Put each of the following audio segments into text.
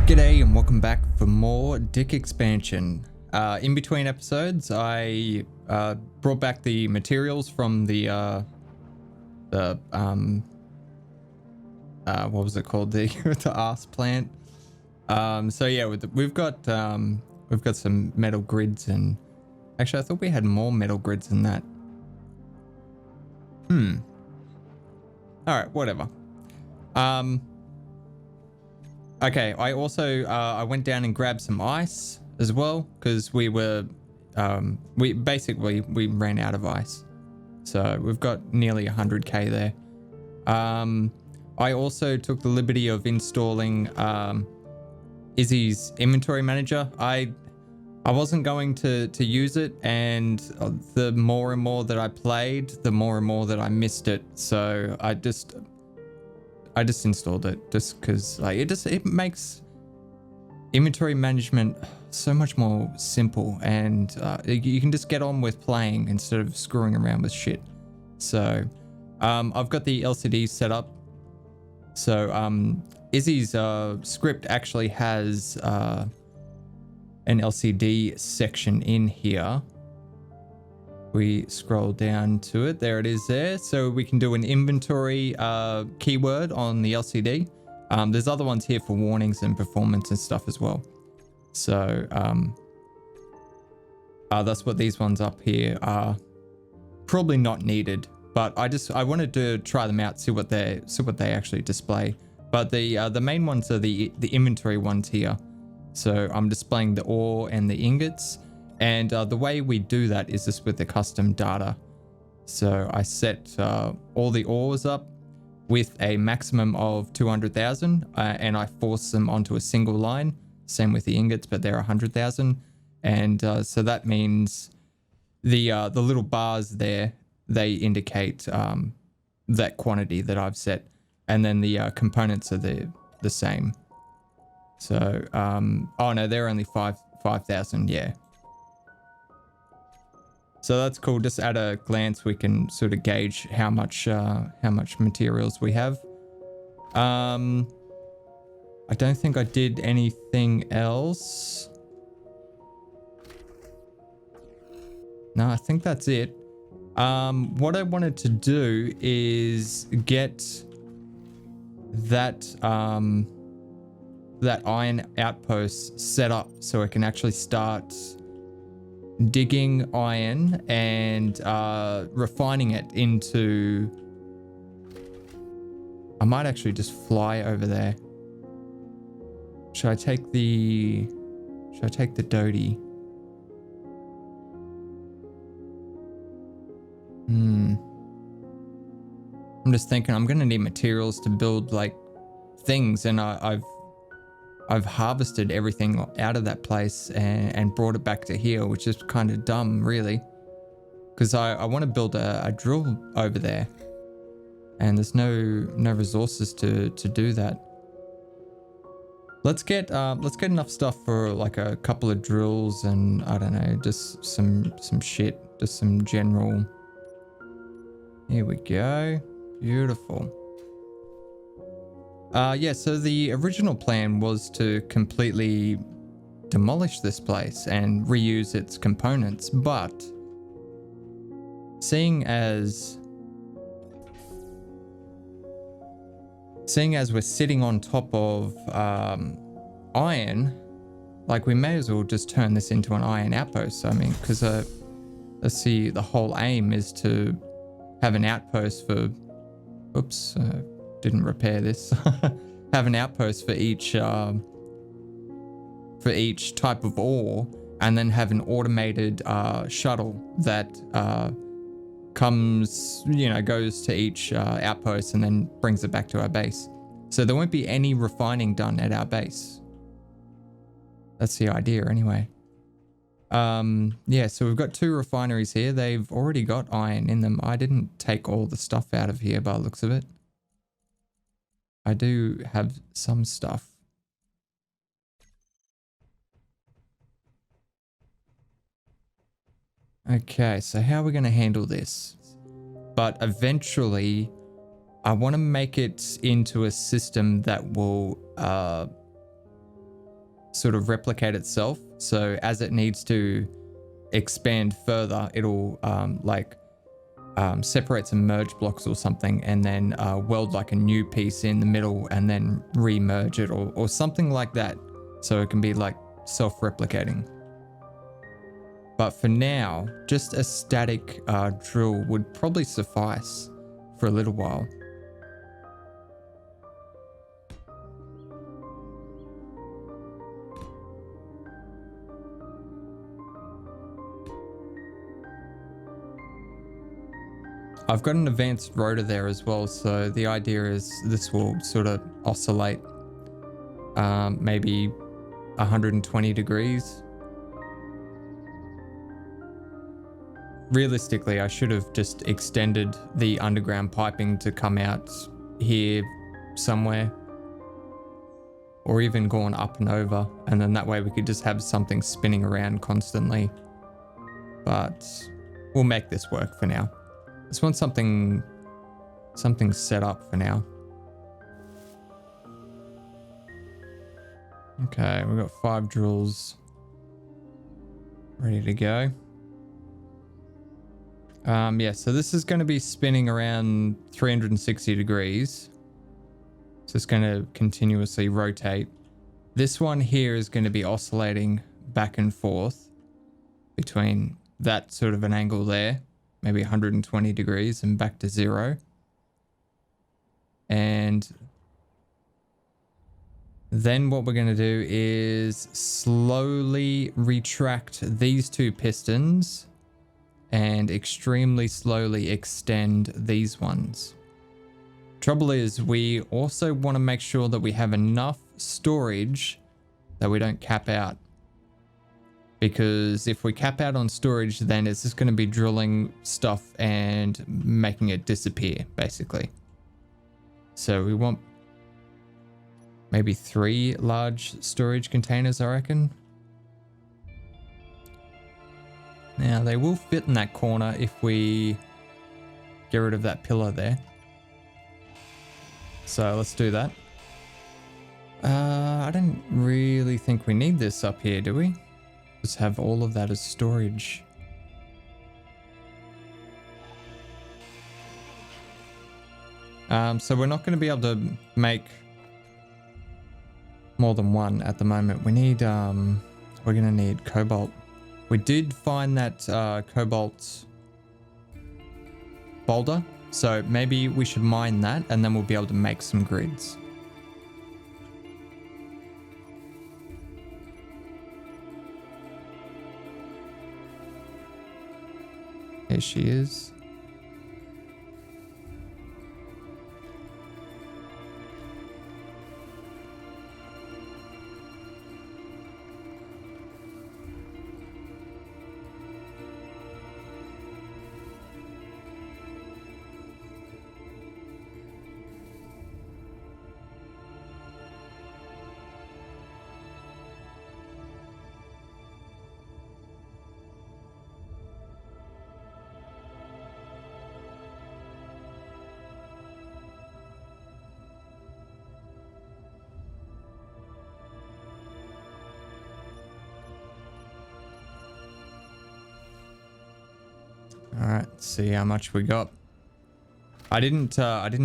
G'day and welcome back for more DIC expansion. In between episodes, I brought back the materials from the what was it called, the arse plant. So yeah, we've got some metal grids, and actually I thought we had more metal grids than that. All right, whatever. Okay, I also I went down and grabbed some ice as well because we ran out of ice, so we've got nearly 100k there. I also took the liberty of installing Izzy's inventory manager. I wasn't going to use it, and the more and more that I played, the more and more that I missed it. So I just installed it just because like it makes inventory management so much more simple, and you can just get on with playing instead of screwing around with shit. So I've got the LCD set up. So Izzy's script actually has an LCD section in here. We scroll down to it. There it is there. So we can do an inventory keyword on the LCD. There's other ones here for warnings and performance and stuff as well. So that's what these ones up here are. Probably not needed, but I wanted to try them out, see what they actually display. But the main ones are the inventory ones here. So I'm displaying the ore and the ingots. And the way we do that is just with the custom data. So I set all the ores up with a maximum of 200,000 and I force them onto a single line. Same with the ingots, but they're 100,000. And so that means the little bars there, they indicate that quantity that I've set. And then the components are the same. So, oh no, they're only 5,000, yeah. So that's cool. Just at a glance, we can sort of gauge how much materials we have. I don't think I did anything else. No, I think that's it. What I wanted to do is get that that iron outpost set up so I can actually start digging iron and refining it into... I might actually just fly over there. Should I take the Dodie? I'm just thinking I'm gonna need materials to build like things, and I've harvested everything out of that place and brought it back to here, which is kind of dumb, really, because I want to build a drill over there, and there's no resources to do that. Let's get enough stuff for like a couple of drills, and I don't know, just some shit, just some general. Here we go, beautiful. Yeah, so the original plan was to completely demolish this place and reuse its components, but seeing as we're sitting on top of iron, like we may as well just turn this into an iron outpost. I mean, because let's see, the whole aim is to have an outpost for... Oops. Didn't repair this. Have an outpost for each type of ore, and then have an automated shuttle that comes, goes to each outpost and then brings it back to our base. So there won't be any refining done at our base. That's the idea anyway. Yeah, so we've got 2 refineries here. They've already got iron in them. I didn't take all the stuff out of here by the looks of it. I do have some stuff. Okay, so how are we going to handle this? But eventually, I want to make it into a system that will sort of replicate itself. So as it needs to expand further, it'll separate some merge blocks or something, and then weld like a new piece in the middle and then re-merge it or something like that. So it can be like self-replicating. But for now, just a static drill would probably suffice for a little while. I've got an advanced rotor there as well, so the idea is this will sort of oscillate maybe 120 degrees. Realistically, I should have just extended the underground piping to come out here somewhere, or even gone up and over, and then that way we could just have something spinning around constantly. But we'll make this work for now. Just want something set up for now. Okay, we've got 5 drills ready to go. Yeah, so this is going to be spinning around 360 degrees. So it's going to continuously rotate. This one here is going to be oscillating back and forth between that sort of an angle there, maybe 120 degrees, and back to 0. And then what we're going to do is slowly retract these 2 pistons and extremely slowly extend these ones. Trouble is, we also want to make sure that we have enough storage that we don't cap out. Because if we cap out on storage, then it's just going to be drilling stuff and making it disappear, basically. So we want maybe 3 large storage containers, I reckon. Now, they will fit in that corner if we get rid of that pillar there. So let's do that. I don't really think we need this up here, do we? Just have all of that as storage. So we're not going to be able to make more than one at the moment. We need, we're going to need cobalt. We did find that cobalt boulder, so maybe we should mine that and then we'll be able to make some grids. There she is. All right, let's see how much we got. I didn't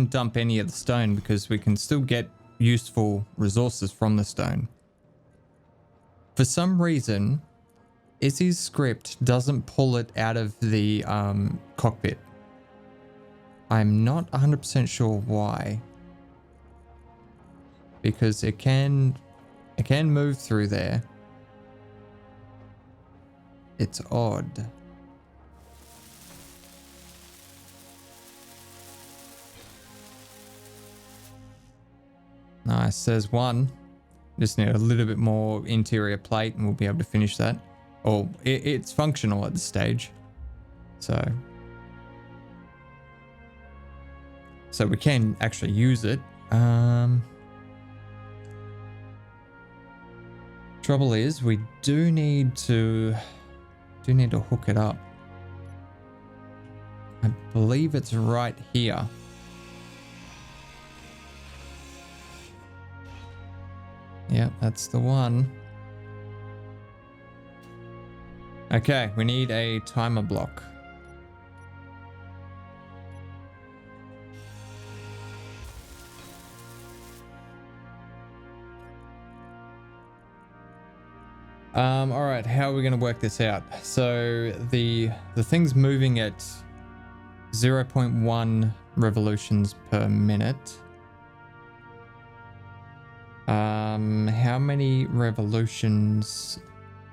dump any of the stone because we can still get useful resources from the stone. For some reason, Izzy's script doesn't pull it out of the cockpit. I'm not 100% sure why. Because it can move through there. It's odd. Nice, there's one. Just need a little bit more interior plate and we'll be able to finish that. Or it's functional at this stage. So we can actually use it. Trouble is we do need to hook it up. I believe it's right here. Yeah, that's the one. Okay, we need a timer block. All right, how are we going to work this out? So the thing's moving at 0.1 revolutions per minute. How many revolutions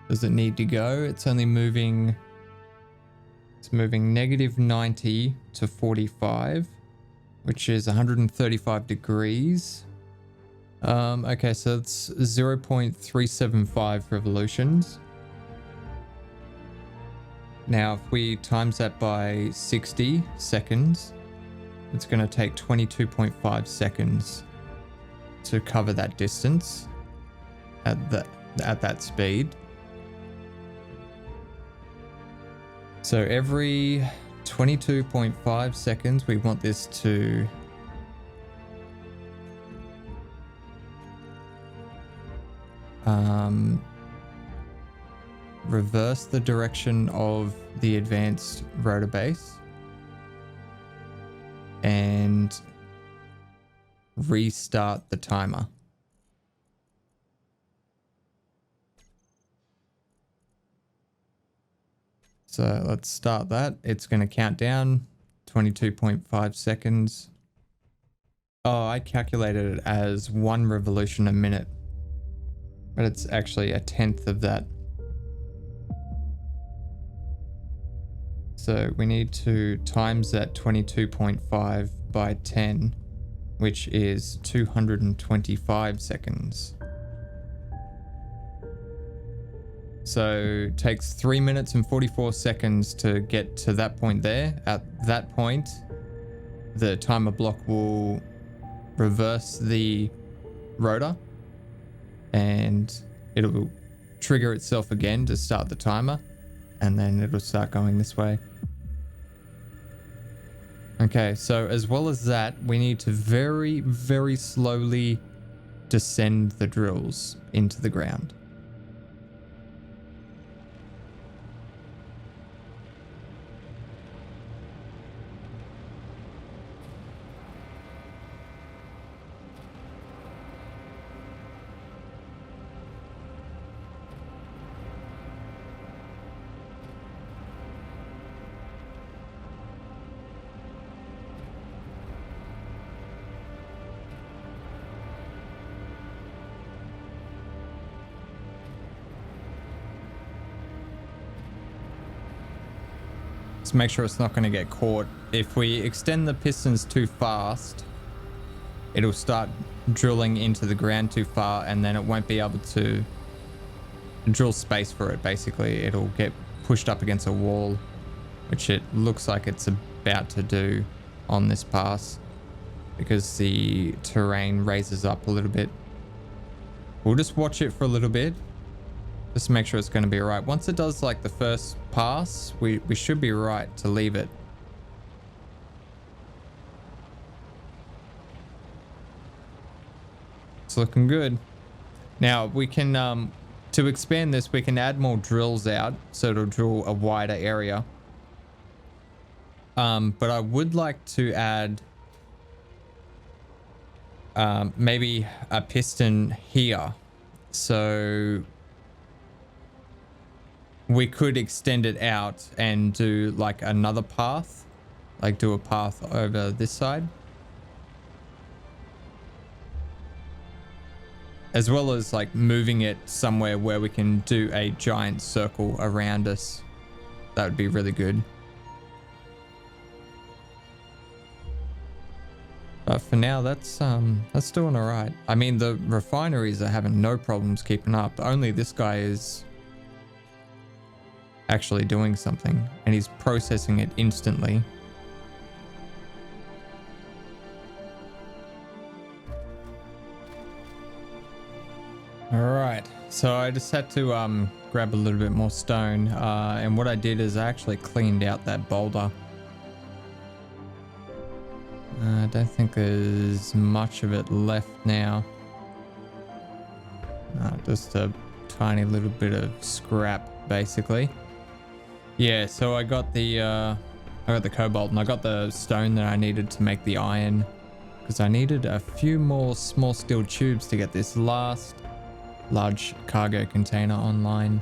does it need to go? It's only moving, it's moving negative 90 to 45, which is 135 degrees. Okay, so it's 0.375 revolutions. Now, if we times that by 60 seconds, it's going to take 22.5 seconds to cover that distance at that speed. So every 22.5 seconds, we want this to reverse the direction of the advanced rotor base and restart the timer. So let's start that. It's going to count down 22.5 seconds. Oh, I calculated it as 1 revolution a minute, but it's actually 1/10 of that. So we need to times that 22.5 by 10, which is 225 seconds. So it takes 3 minutes and 44 seconds to get to that point there. At that point, the timer block will reverse the rotor and it'll trigger itself again to start the timer, and then it'll start going this way. Okay, so as well as that, we need to very, very slowly descend the drills into the ground. Make sure it's not going to get caught. If we extend the pistons too fast, it'll start drilling into the ground too far, and then it won't be able to drill space for it. Basically, it'll get pushed up against a wall, which it looks like it's about to do on this pass because the terrain raises up a little bit. We'll just watch it for a little bit just to make sure it's going to be all right. Once it does like the first pass, we should be right to leave it. It's looking good. Now we can, to expand this, we can add more drills out so it'll drill a wider area. But I would like to add maybe a piston here. So we could extend it out and do like another path, like do a path over this side, as well as like moving it somewhere where we can do a giant circle around us. That would be really good. But for now, that's doing all right. I mean, the refineries are having no problems keeping up. Only this guy is actually doing something, and he's processing it instantly. All right, so I just had to grab a little bit more stone, and what I did is I actually cleaned out that boulder. I don't think there's much of it left now. Just a tiny little bit of scrap, basically. Yeah, so I got the cobalt, and I got the stone that I needed to make the iron, because I needed a few more small steel tubes to get this last large cargo container online.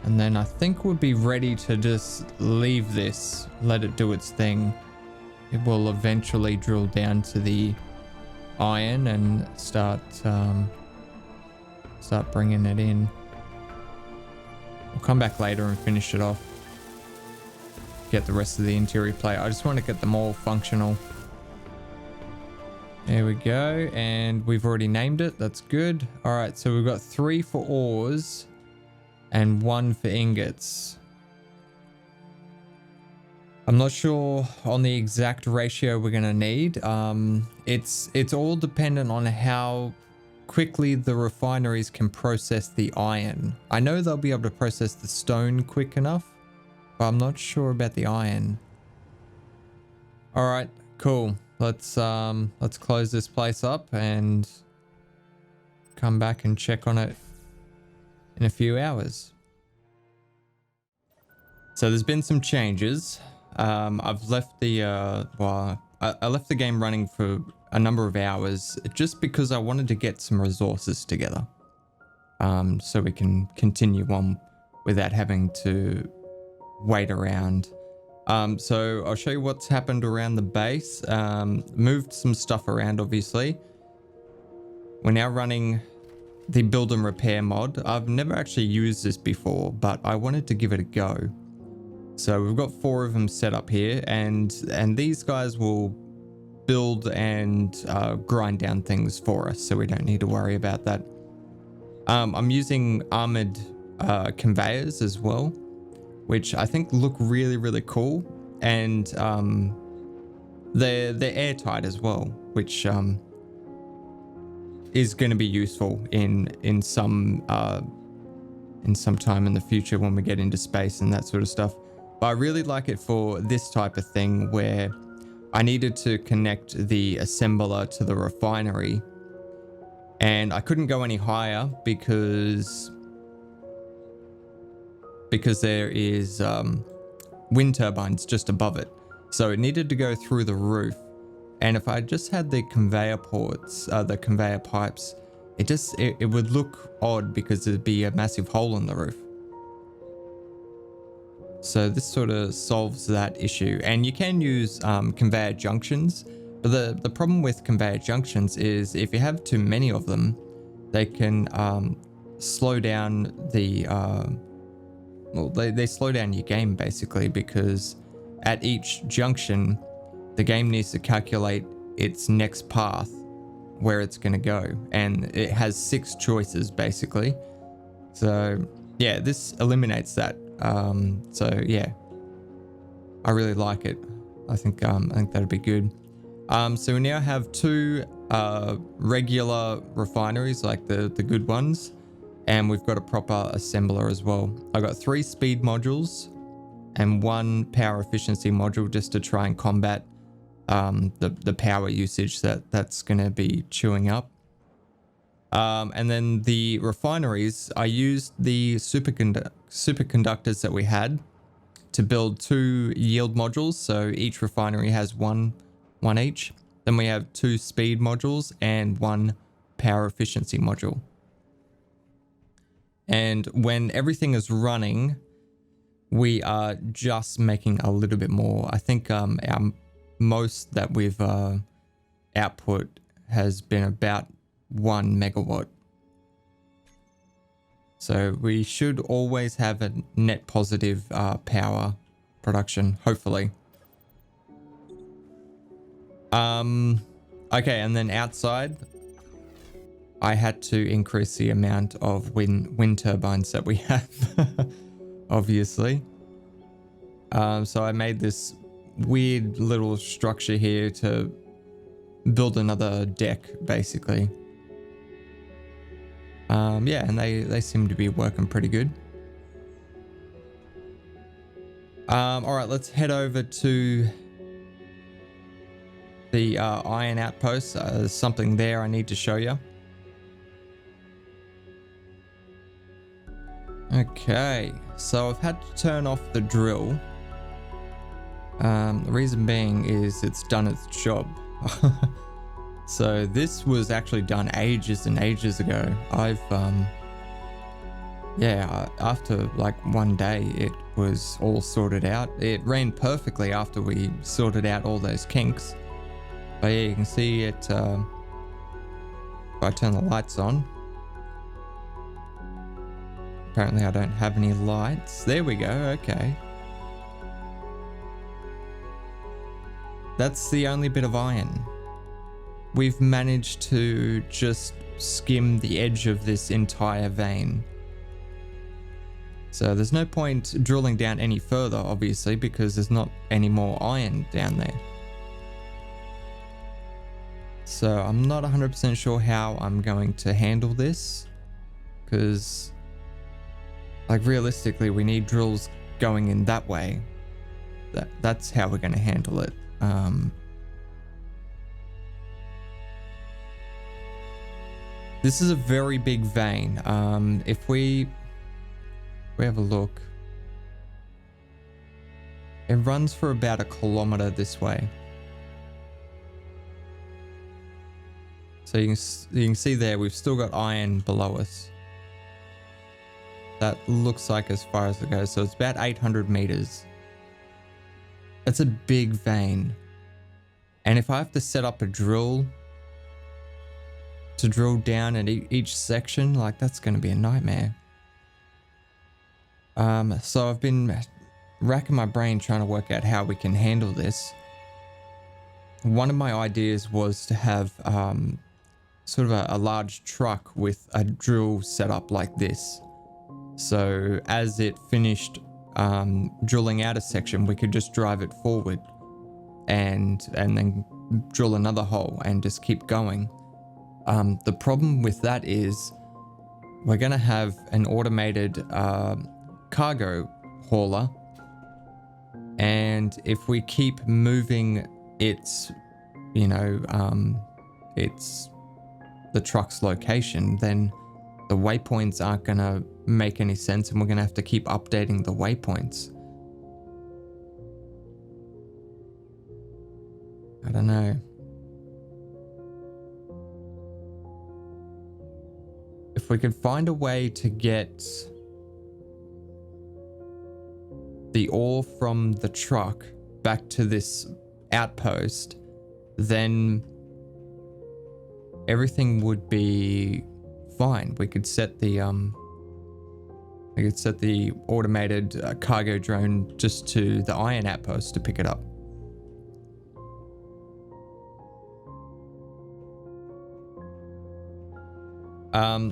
And then I think we'll be ready to just leave this, let it do its thing. It will eventually drill down to the iron and start bringing it in. We'll come back later and finish it off. Get the rest of the interior plate. I just want to get them all functional. There we go. And we've already named it. That's good. All right. So we've got 3 for ores and 1 for ingots. I'm not sure on the exact ratio we're going to need. It's all dependent on how quickly the refineries can process the iron. I know they'll be able to process the stone quick enough, but I'm not sure about the iron. All right, cool. Let's close this place up and come back and check on it in a few hours. So there's been some changes. I've left the I left the game running for a number of hours just because I wanted to get some resources together, so we can continue on without having to wait around. So I'll show you what's happened around the base. Moved some stuff around, obviously. We're now running the build and repair mod. I've never actually used this before, but I wanted to give it a go. So we've got 4 of them set up here, and these guys will build and grind down things for us, so we don't need to worry about that. I'm using armored conveyors as well, which I think look really, really cool, and they're airtight as well, which is going to be useful in some time in the future when we get into space and that sort of stuff. But I really like it for this type of thing where I needed to connect the assembler to the refinery, and I couldn't go any higher because there is wind turbines just above it. So it needed to go through the roof. And if I just had the conveyor ports, the conveyor pipes, it would look odd because there'd be a massive hole in the roof. So this sort of solves that issue. And you can use conveyor junctions, but the problem with conveyor junctions is if you have too many of them, they can slow down the they slow down your game basically, because at each junction the game needs to calculate its next path where it's going to go, and it has 6 choices basically. So yeah, this eliminates that. So yeah, I really like it. I think that'd be good. So we now have 2 regular refineries, like the good ones, and we've got a proper assembler as well. I got 3 speed modules and 1 power efficiency module just to try and combat the power usage that's going to be chewing up. And then the refineries, I used the superconductors that we had to build 2 yield modules. So each refinery has one each. Then we have 2 speed modules and 1 power efficiency module. And when everything is running, we are just making a little bit more. I think our most that we've output has been about 1 megawatt. So we should always have a net positive power production, hopefully. Okay, and then outside, I had to increase the amount of wind turbines that we have, obviously. So I made this weird little structure here to build another deck, basically. Yeah, and they seem to be working pretty good. All right, let's head over to the iron outpost. There's something there I need to show you. Okay, so I've had to turn off the drill. The reason being is it's done its job. So this was actually done ages and ages ago. Yeah, after like one day it was all sorted out. It ran perfectly after we sorted out all those kinks. But yeah, you can see it, if I turn the lights on. Apparently I don't have any lights. There we go, okay. That's the only bit of iron. We've managed to just skim the edge of this entire vein. So there's no point drilling down any further, obviously, because there's not any more iron down there. So I'm not 100% sure how I'm going to handle this, because like realistically we need drills going in that way. That's how we're going to handle it. This is a very big vein. If we have a look, it runs for about 1 kilometer this way. So you can see there, we've still got iron below us. That looks like as far as it goes. So it's about 800 meters. That's a big vein. And if I have to set up a drill to drill down at each section, like that's going to be a nightmare. So I've been racking my brain trying to work out how we can handle this. One of my ideas was to have sort of a large truck with a drill set up like this. So as it finished drilling out a section, we could just drive it forward and then drill another hole and just keep going. The problem with that is we're going to have an automated cargo hauler, and if we keep moving its the truck's location, then the waypoints aren't going to make any sense, and we're going to have to keep updating the waypoints. I don't know. If we could find a way to get the ore from the truck back to this outpost, then everything would be fine. We could set the automated cargo drone just to the iron outpost to pick it up.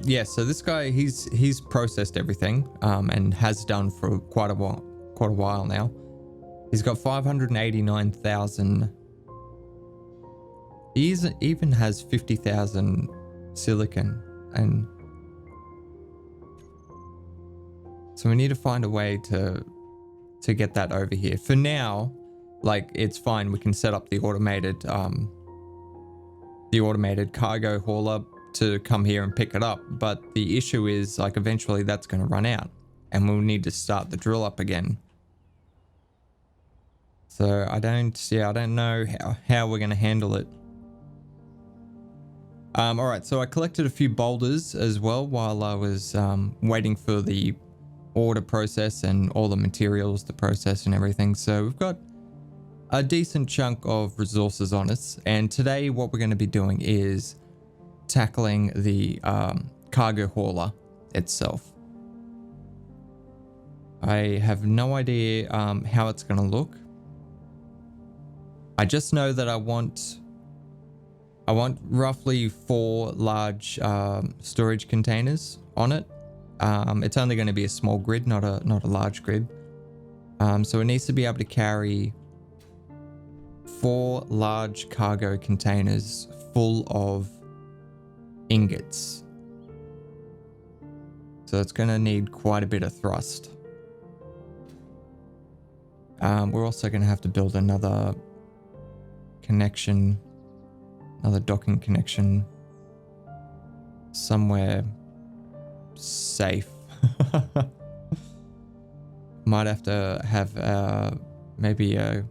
Yeah, so this guy, he's processed everything and has done for quite a while now. He's got 589,000. He even has 50,000 silicon, and so we need to find a way to get that over here. For now, like, it's fine. We can set up the automated cargo hauler to come here and pick it up, but the issue is, like, eventually that's going to run out and we'll need to start the drill up again. So I don't know how we're going to handle it. All right, so I collected a few boulders as well while I was waiting for the ore to process and all the materials to process and everything. So we've got a decent chunk of resources on us, and today what we're going to be doing is tackling the cargo hauler itself. I have no idea how it's going to look. I just know that I want roughly 4 large storage containers on it. It's only going to be a small grid, not a large grid. So it needs to be able to carry 4 large cargo containers full of ingots. So it's going to need quite a bit of thrust. We're also going to have to build another connection, another docking connection somewhere safe. Might have to have maybe a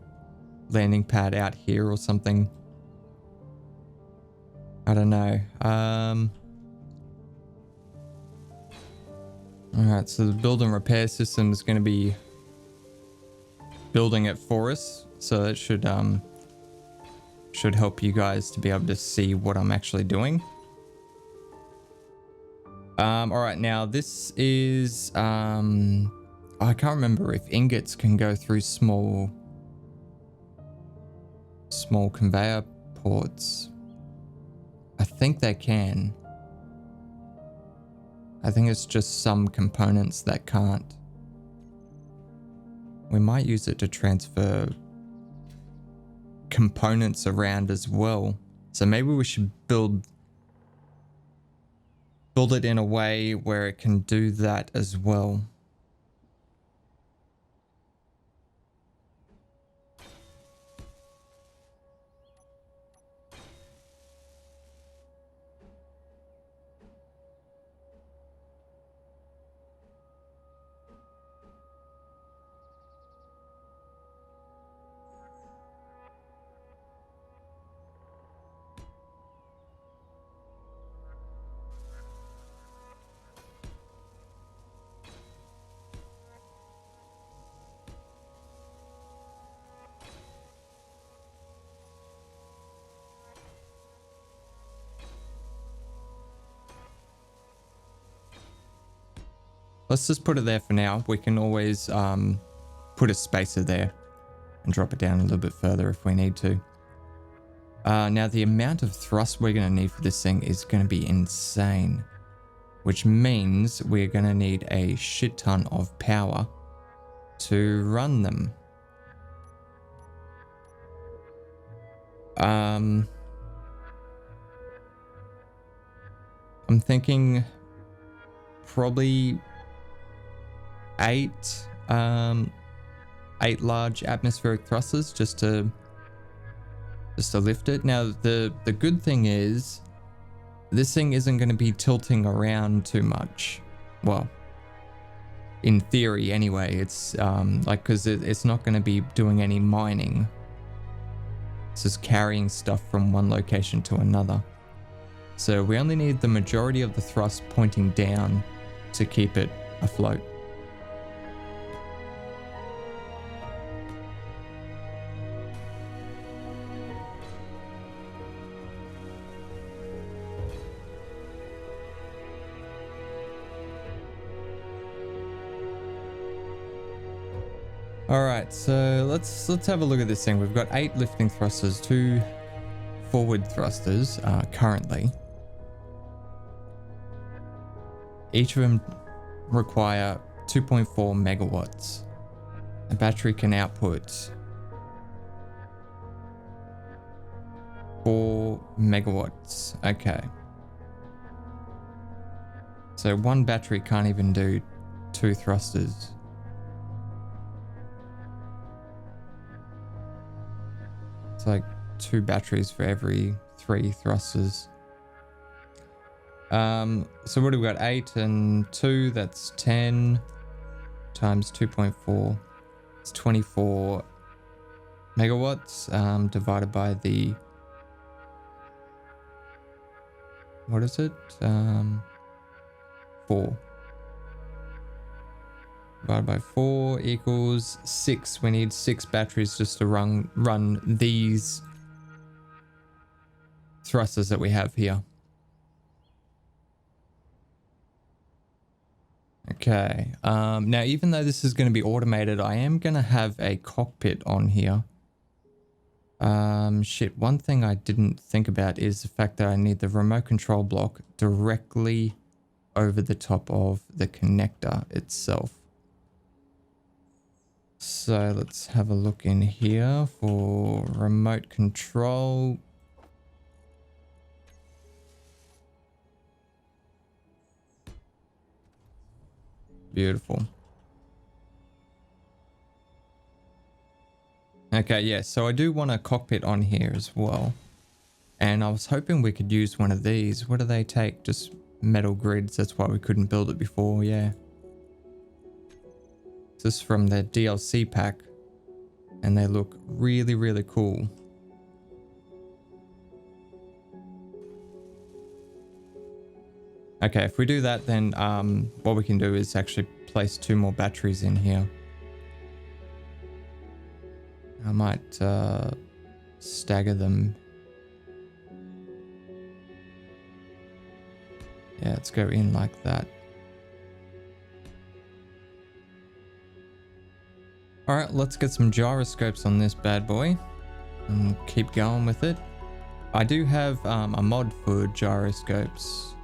landing pad out here or something. I don't know. Alright, so the build and repair system is going to be building it for us. So that should help you guys to be able to see what I'm actually doing. Alright, now this is... I can't remember if ingots can go through small conveyor ports. I think they can. I think it's just some components that can't. We might use it to transfer components around as well. So maybe we should build it in a way where it can do that as well. Let's just put it there for now. We can always put a spacer there and drop it down a little bit further if we need to. Now the amount of thrust we're going to need for this thing is going to be insane, which means we're going to need a shit ton of power to run them. I'm thinking probably 8 large atmospheric thrusters just to lift it. Now the good thing is this thing isn't going to be tilting around too much. Well, in theory anyway. It's like, because it's not going to be doing any mining. It's just carrying stuff from one location to another. So we only need the majority of the thrust pointing down to keep it afloat. Alright, so let's have a look at this thing. We've got 8 lifting thrusters, 2 forward thrusters currently. Each of them require 2.4 megawatts. A battery can output 4 megawatts. Okay. So one battery can't even do 2 thrusters. It's like 2 batteries for every 3 thrusters. So what have we got? 8 and 2, that's 10 times 2.4. It's 24 megawatts, divided by the, what is it? 4. Divided by 4 equals 6. We need 6 batteries just to run these thrusters that we have here. Okay, now even though this is going to be automated, I am going to have a cockpit on here. Shit, one thing I didn't think about is the fact that I need the remote control block directly over the top of the connector itself. So let's have a look in here for remote control. Beautiful. Okay, yeah, so I do want a cockpit on here as well. And I was hoping we could use one of these. What do they take? Just metal grids. That's why we couldn't build it before, yeah. This is from their DLC pack, and they look really, really cool. Okay, if we do that, then what we can do is actually place 2 more batteries in here. I might stagger them. Yeah, let's go in like that. All right, let's get some gyroscopes on this bad boy and keep going with it. I do have a mod for gyroscopes.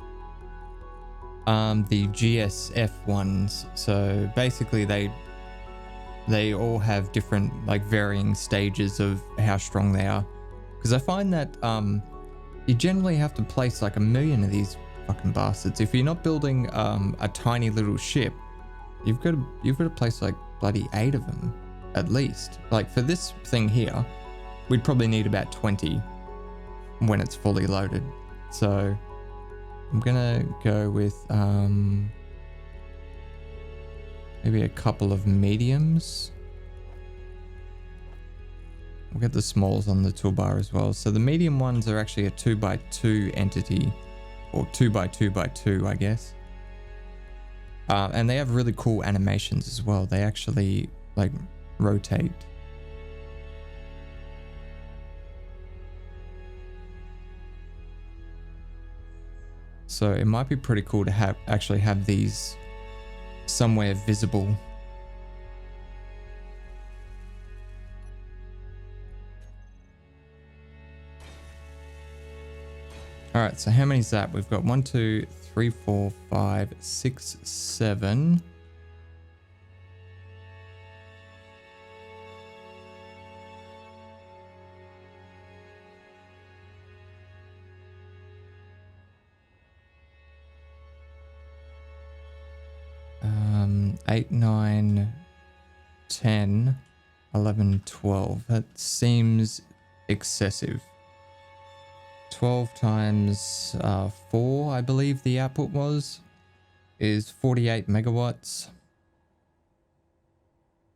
The GSF ones. So basically they all have different, like, varying stages of how strong they are. Because I find that you generally have to place like 1 million of these fucking bastards. If you're not building a tiny little ship, you've got to place like bloody 8 of them at least. Like for this thing here, we'd probably need about 20 when it's fully loaded. So I'm gonna go with maybe a couple of mediums. We'll get the smalls on the toolbar as well. So the medium ones are actually a 2x2 entity, or 2x2x2, I guess. And they have really cool animations as well. They actually like rotate. So it might be pretty cool to actually have these somewhere visible. All right, so how many is that? We've got 1, 2, 3, 4, 5, 6, 7. Eight, 9, 10, 11, 12. That seems excessive. 12 times 4, I believe the output was, is 48 megawatts.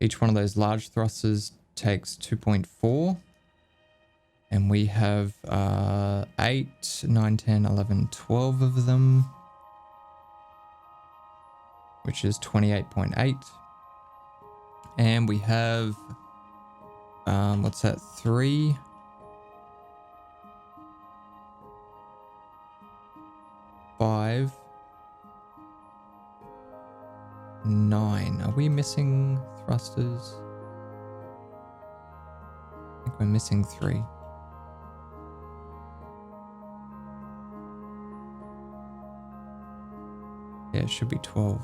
Each one of those large thrusters takes 2.4. And we have 8, 9, 10, 11, 12 of them, which is 28.8. And we have, what's that, 3, 5, 9. Are we missing thrusters? I think we're missing 3. Yeah, it should be 12.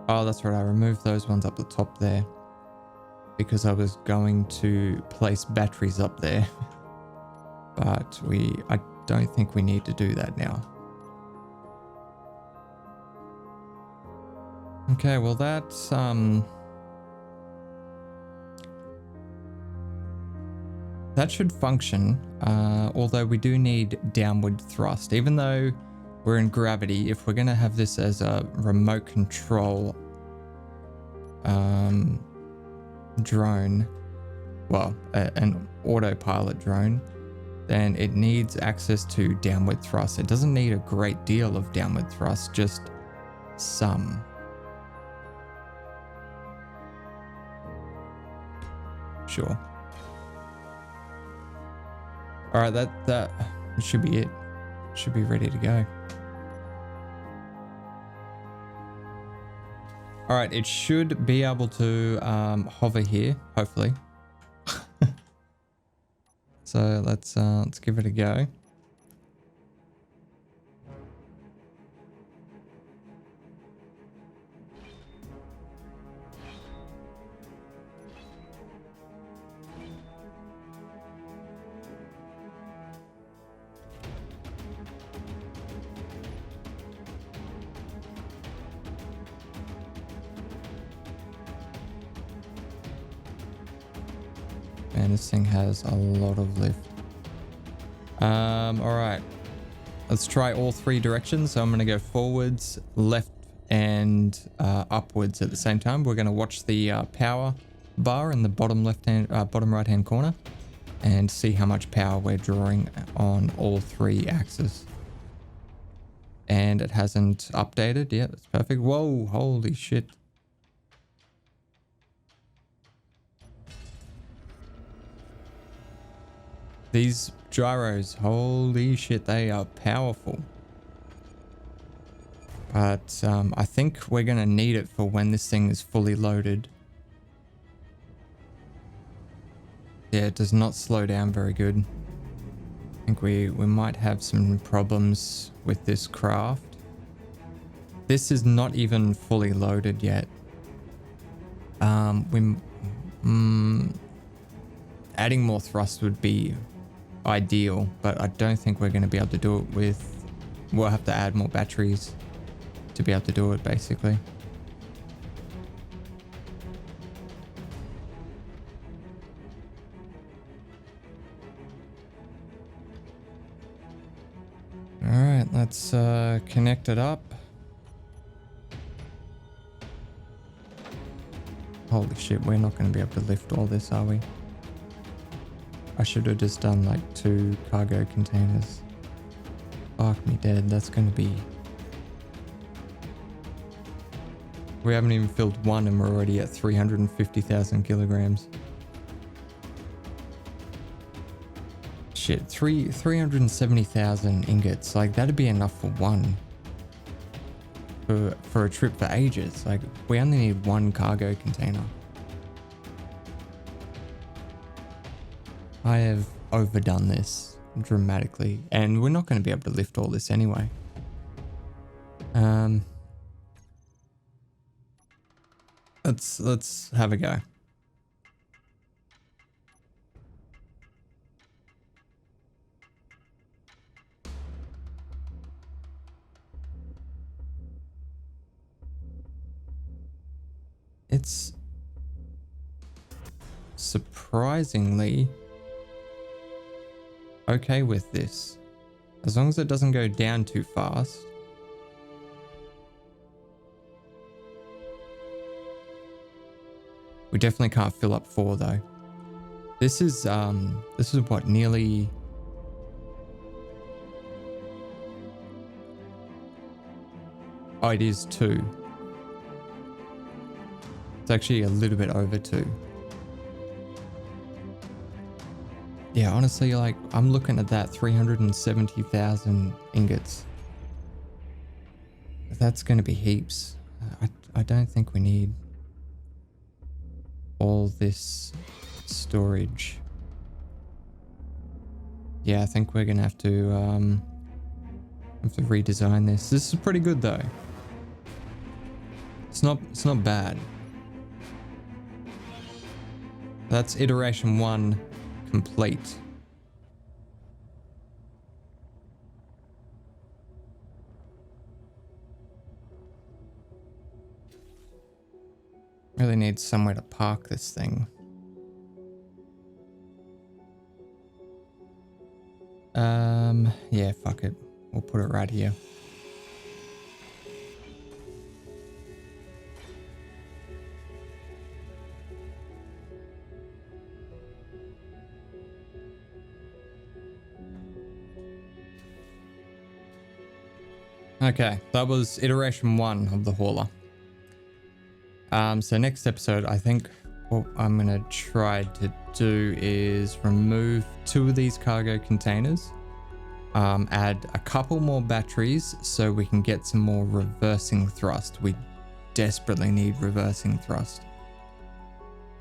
Oh, that's right. I removed those ones up the top there because I was going to place batteries up there. But I don't think we need to do that now. Okay, well that's that should function. Although we do need downward thrust, even though we're in gravity. If we're gonna have this as a remote control drone, well, an autopilot drone, then it needs access to downward thrust. It doesn't need a great deal of downward thrust, just some. Sure. All right, that should be it. Should be ready to go. All right, it should be able to hover here, hopefully. So let's give it a go. And this thing has a lot of lift. All right, let's try all 3 directions. So I'm going to go forwards, left and upwards at the same time. We're going to watch the power bar in the bottom bottom right hand corner and see how much power we're drawing on all 3 axes. And it hasn't updated. Yeah, that's perfect. Whoa, holy shit. These gyros, holy shit, they are powerful. But I think we're going to need it for when this thing is fully loaded. Yeah, it does not slow down very good. I think we might have some problems with this craft. This is not even fully loaded yet. Adding more thrust would be ideal, but I don't think we're going to be able to do it with... We'll have to add more batteries to be able to do it, basically. Alright, let's connect it up. Holy shit, we're not going to be able to lift all this, are we? I should have just done like 2 cargo containers. Fuck me dead, that's going to be... We haven't even filled 1 and we're already at 350,000 kilograms. Shit, 370,000 ingots. Like, that'd be enough for 1. For a trip for ages. Like, we only need 1 cargo container. I have overdone this dramatically. And we're not going to be able to lift all this anyway. Let's have a go. It's surprisingly okay with this. As long as it doesn't go down too fast. We definitely can't fill up 4 though. This is what, nearly... Oh, it is 2. It's actually a little bit over 2. Yeah, honestly, like, I'm looking at that 370,000 ingots. That's going to be heaps. I don't think we need all this storage. Yeah, I think we're going to have to redesign this. This is pretty good though. It's not bad. That's iteration 1 complete. Really need somewhere to park this thing. Yeah, fuck it. We'll put it right here. Okay, that was iteration 1 of the hauler. So next episode, I think what I'm going to try to do is remove 2 of these cargo containers, add a couple more batteries so we can get some more reversing thrust. We desperately need reversing thrust.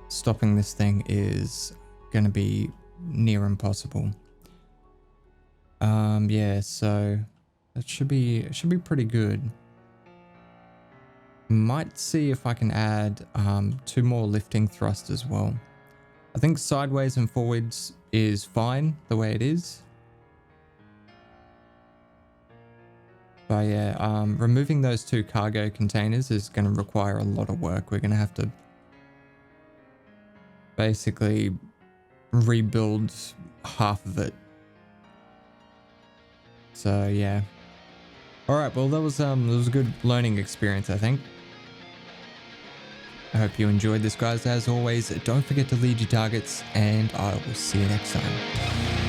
Stopping this thing is going to be near impossible. Yeah, so that should be pretty good. Might see if I can add 2 more lifting thrust as well. I think sideways and forwards is fine the way it is. But yeah, removing those 2 cargo containers is going to require a lot of work. We're going to have to basically rebuild half of it. So yeah. All right, well, that was a good learning experience, I think. I hope you enjoyed this, guys. As always, don't forget to lead your targets, and I will see you next time.